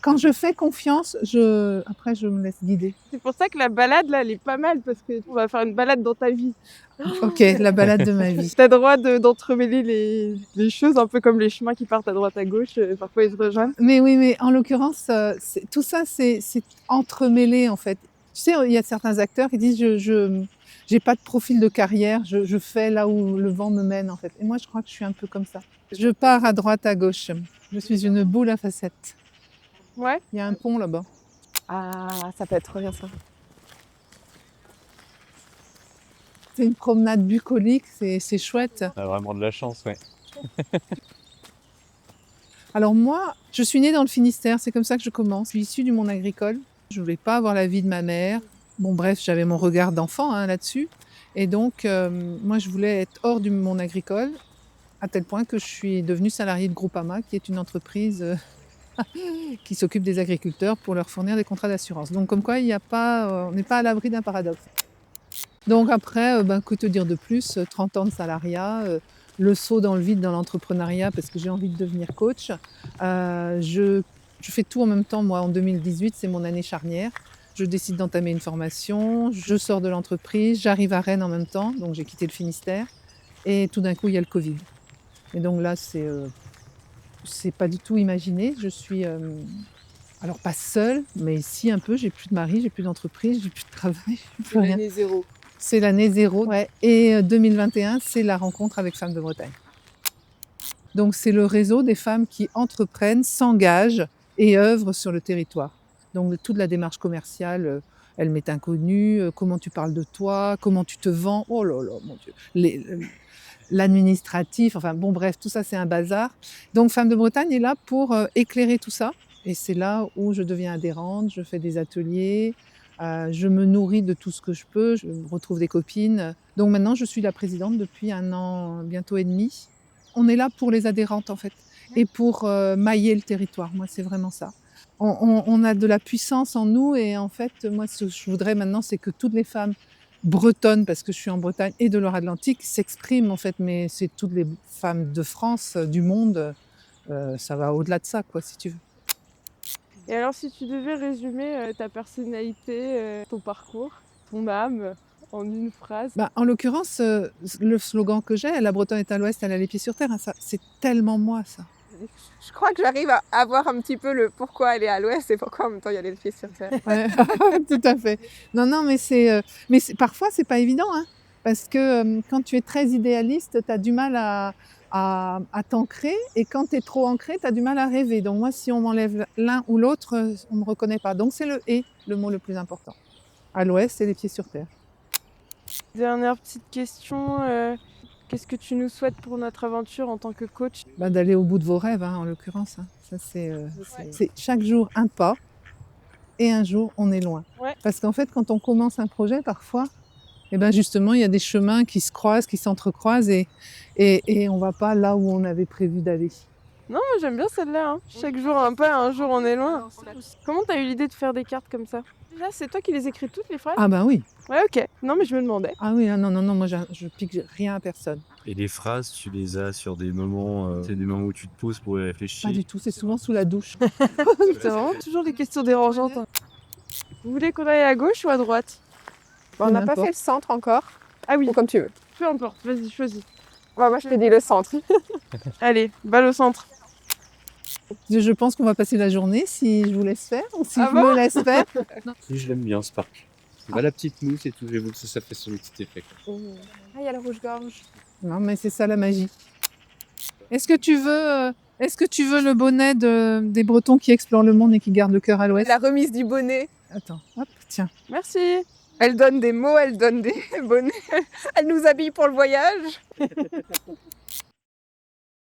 Quand je fais confiance, après je me laisse guider. C'est pour ça que la balade, là, elle est pas mal, parce qu'on va faire une balade dans ta vie. Ok, la balade de ma vie. T'as le droit d'entremêler les choses, un peu comme les chemins qui partent à droite à gauche, parfois ils se rejoignent. Mais oui, mais en l'occurrence, tout ça, c'est entremêlé en fait. Tu sais, il y a certains acteurs qui disent je j'ai pas de profil de carrière, je fais là où le vent me mène en fait. Et moi, je crois que je suis un peu comme ça. Je pars à droite, à gauche. Je suis une boule à facettes. Ouais. Il y a un pont là-bas. Ah, ça peut être trop bien ça. C'est une promenade bucolique, c'est chouette. On a vraiment de la chance, ouais. Alors moi, je suis née dans le Finistère, c'est comme ça que je commence. Je suis issue du monde agricole. Je voulais pas avoir la vie de ma mère. Bon bref, j'avais mon regard d'enfant là-dessus. Et donc, moi, je voulais être hors du monde agricole, à tel point que je suis devenue salariée de Groupama, qui est une entreprise qui s'occupe des agriculteurs pour leur fournir des contrats d'assurance. Donc comme quoi, il y a pas, on n'est pas à l'abri d'un paradoxe. Donc après, que te dire de plus 30 ans de salariat, le saut dans le vide dans l'entrepreneuriat parce que j'ai envie de devenir coach. Je fais tout en même temps. Moi, en 2018, c'est mon année charnière. Je décide d'entamer une formation, je sors de l'entreprise, j'arrive à Rennes en même temps, donc j'ai quitté le Finistère. Et tout d'un coup, il y a le Covid. Et donc là, c'est pas du tout imaginé. Je suis, alors pas seule, mais si un peu. J'ai plus de mari, j'ai plus d'entreprise, j'ai plus de travail, j'ai plus rien. L'année zéro. C'est l'année zéro. Ouais. Et 2021, c'est la rencontre avec Femmes de Bretagne. Donc c'est le réseau des femmes qui entreprennent, s'engagent et œuvrent sur le territoire. Donc toute la démarche commerciale, elle m'est inconnue. Comment tu parles de toi, comment tu te vends. Oh là là, mon Dieu. L'administratif, enfin bon bref, tout ça c'est un bazar. Donc Femmes de Bretagne est là pour éclairer tout ça. Et c'est là où je deviens adhérente, je fais des ateliers, je me nourris de tout ce que je peux, je retrouve des copines. Donc maintenant, je suis la présidente depuis 1 an, bientôt et demi. On est là pour les adhérentes en fait et pour mailler le territoire. Moi, c'est vraiment ça. On a de la puissance en nous et en fait, moi, ce que je voudrais maintenant, c'est que toutes les femmes bretonnes, parce que je suis en Bretagne et de Loire-Atlantique, s'expriment en fait, mais c'est toutes les femmes de France, du monde, ça va au-delà de ça, quoi, si tu veux. Et alors, si tu devais résumer ta personnalité, ton parcours, ton âme, en une phrase. Bah, en l'occurrence, le slogan que j'ai, la Bretonne est à l'ouest, elle a les pieds sur terre, hein, ça, c'est tellement moi, ça. Je crois que j'arrive à voir un petit peu le pourquoi elle est à l'ouest et pourquoi en même temps il y a les pieds sur terre. Ouais, tout à fait. Non, non, mais parfois, c'est pas évident, hein, parce que quand tu es très idéaliste, tu as du mal à t'ancrer, et quand tu es trop ancré, tu as du mal à rêver. Donc moi, si on m'enlève l'un ou l'autre, on ne me reconnaît pas. Donc c'est le « et », le mot le plus important. À l'ouest, c'est les pieds sur terre. Dernière petite question, qu'est-ce que tu nous souhaites pour notre aventure en tant que coach? Bah, d'aller au bout de vos rêves, hein, en l'occurrence. Hein. Ça, c'est chaque jour un pas, et un jour, on est loin. Ouais. Parce qu'en fait, quand on commence un projet, parfois, eh ben justement, il y a des chemins qui se croisent, qui s'entrecroisent, et on ne va pas là où on avait prévu d'aller. Non, moi j'aime bien celle-là. Hein. Chaque jour un pas, un jour on est loin. Comment t'as eu l'idée de faire des cartes comme ça? Là, c'est toi qui les écris toutes les phrases? Ah ben oui. Ouais, ok. Non, mais je me demandais. Ah oui, non, non, non, moi je pique rien à personne. Et les phrases, tu les as sur des moments, c'est des moments où tu te poses pour y réfléchir. Pas du tout, c'est souvent sous la douche. C'est vraiment toujours des questions dérangeantes. Hein. Vous voulez qu'on aille à gauche ou à droite? Bon, on n'a pas fait le centre encore. Ah oui. Ou comme tu veux. Peu importe, vas-y, choisis. Ouais, moi, je te dis le centre. Allez, balle au centre. Je pense qu'on va passer la journée si je vous laisse faire, ou si Ah je bon me laisse faire. Si, je l'aime bien ce parc. Bah, la petite mousse et tout, j'avoue que ça fait son petit effet. Quoi. Ah, il y a le rouge-gorge. Non, mais c'est ça la magie. Est-ce que tu veux le bonnet des Bretons qui explorent le monde et qui gardent le cœur à l'ouest? La remise du bonnet. Attends, hop, tiens. Merci. Elle donne des mots, elle donne des bonnets. Elle nous habille pour le voyage.